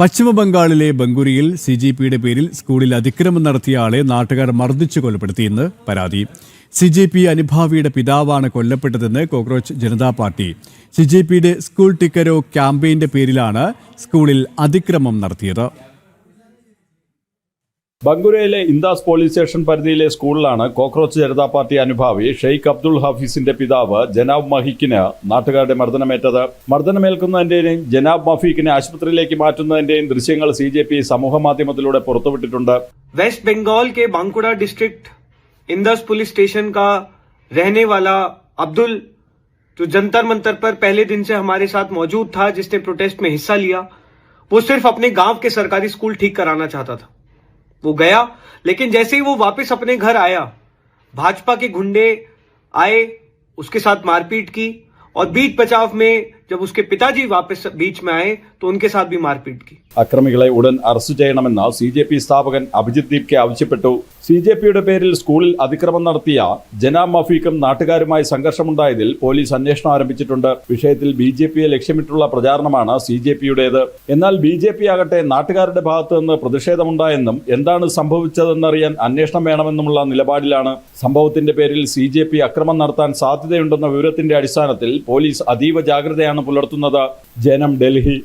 പശ്ചിമബംഗാളിലെ ബംഗുരിയിൽ സിജെപിയുടെ പേരിൽ സ്കൂളിൽ അതിക്രമം നടത്തിയ ആളെ നാട്ടുകാർ മർദ്ദിച്ചു കൊലപ്പെടുത്തിയെന്ന് പരാതി. സിജെപി അനുഭാവിയുടെ പിതാവാണ് കൊല്ലപ്പെട്ടതെന്ന് കോക്രോച്ച് ജനതാ പാർട്ടി. സിജെപിയുടെ സ്കൂൾ ടിക്കരോ ക്യാമ്പയിന്റെ പേരിലാണ് സ്കൂളിൽ അതിക്രമം നടത്തിയത്. ബംഗുരയിലെ ഇന്ദാസ് പോലീസ് സ്റ്റേഷൻ പരിധിയിലെ സ്കൂളിലാണ് കോക്രോച്ച് ജനതാ പാർട്ടി അനുഭാവി ഷെയ്ഖ് അബ്ദുൾ ഹഫീസിന്റെ പിതാവ് ജനാബ് മഹീക്കിന് നാട്ടുകാരുടെ മർദ്ദനമേറ്റത്. മർദ്ദനമേൽക്കുന്നതിന്റെയും ജനാബ് മഫീക്കിനെ ആശുപത്രിയിലേക്ക് മാറ്റുന്നതിന്റെയും ദൃശ്യങ്ങൾ സിജെപി സമൂഹമാധ്യമത്തിലൂടെ പുറത്തുവിട്ടിട്ടുണ്ട്. वेस्ट बंगाल के Bankura district Indus police station का रहने वाला अब्दुल, जो जंतर मंतर पर पहले दिन से हमारे साथ मौजूद था, जिसने प्रोटेस्ट में हिस्सा लिया, वो सिर्फ अपने गांव के सरकारी स्कूल ठीक कराना चाहता था. वो गया, लेकिन जैसे ही वो वापस अपने घर आया, भाजपा के गुंडे आए, उसके साथ मारपीट की और बीच बचाव में जब उसके पिताजी वापस बीच में आए तो उनके साथ भी मारपीट की. അക്രമികളെ ഉടൻ അറസ്റ്റ് ചെയ്യണമെന്ന് സിജെപി സ്ഥാപകൻ അഭിജിത് ദീപ്കെ ആവശ്യപ്പെട്ടു. സിജെപിയുടെ പേരിൽ സ്കൂളിൽ അതിക്രമം നടത്തിയ ജനാബ് മഫീക്കും നാട്ടുകാരുമായി സംഘർഷമുണ്ടായതിൽ പോലീസ് അന്വേഷണം ആരംഭിച്ചിട്ടുണ്ട്. വിഷയത്തിൽ ബിജെപിയെ ലക്ഷ്യമിട്ടുള്ള പ്രചാരണമാണ് സിജെപിയുടേത്. എന്നാൽ ബിജെപി ആകട്ടെ നാട്ടുകാരുടെ ഭാഗത്തു നിന്ന് പ്രതിഷേധമുണ്ടായെന്നും എന്താണ് സംഭവിച്ചതെന്നറിയാൻ അന്വേഷണം വേണമെന്നുമുള്ള നിലപാടിലാണ്. സംഭവത്തിന്റെ പേരിൽ സിജെപി അക്രമം നടത്താൻ സാധ്യതയുണ്ടെന്ന വിവരത്തിന്റെ അടിസ്ഥാനത്തിൽ പോലീസ് അതീവ ജാഗ്രതയാണ് പുലർത്തുന്നത്. ജനം, ഡൽഹി.